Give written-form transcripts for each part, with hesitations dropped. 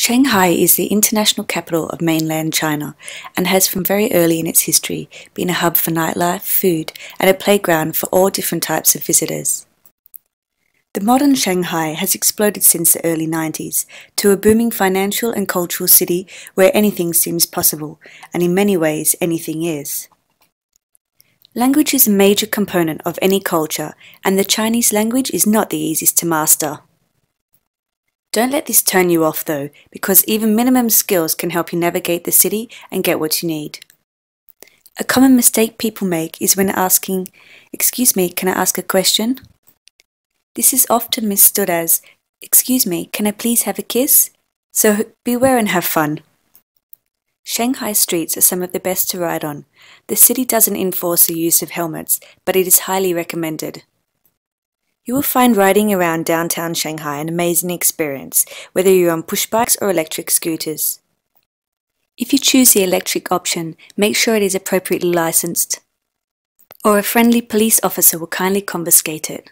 Shanghai is the international capital of mainland China and has from very early in its history been a hub for nightlife, food, and a playground for all different types of visitors. The modern Shanghai has exploded since the early 90s to a booming financial and cultural city where anything seems possible, and in many ways anything is. Language is a major component of any culture, and the Chinese language is not the easiest to master. Don't let this turn you off though, because even minimum skills can help you navigate the city and get what you need. A common mistake people make is when asking, "Excuse me, can I ask a question?" This is often misunderstood as, "Excuse me, can I please have a kiss?" So beware and have fun. Shanghai streets are some of the best to ride on. The city doesn't enforce the use of helmets, but it is highly recommended. You will find riding around downtown Shanghai an amazing experience, whether you're on push bikes or electric scooters. If you choose the electric option, make sure it is appropriately licensed, or a friendly police officer will kindly confiscate it.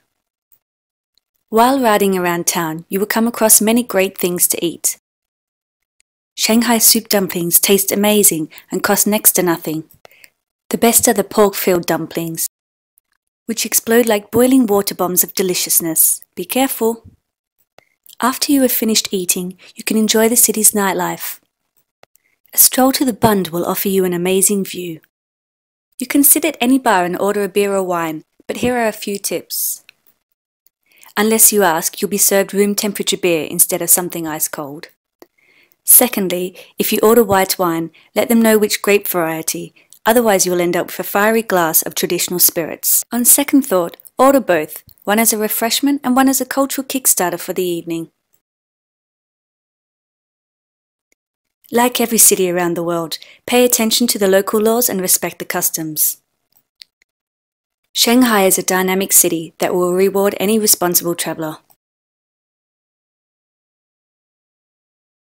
While riding around town, you will come across many great things to eat. Shanghai soup dumplings taste amazing and cost next to nothing. The best are the pork-filled dumplings, which explode like boiling water bombs of deliciousness. Be careful! After you have finished eating, you can enjoy the city's nightlife. A stroll to the Bund will offer you an amazing view. You can sit at any bar and order a beer or wine, but here are a few tips. Unless you ask, you'll be served room temperature beer instead of something ice cold. Secondly, if you order white wine, let them know which grape variety, otherwise you'll end up with a fiery glass of traditional spirits. On second thought, order both, one as a refreshment and one as a cultural kickstarter for the evening. Like every city around the world, pay attention to the local laws and respect the customs. Shanghai is a dynamic city that will reward any responsible traveller.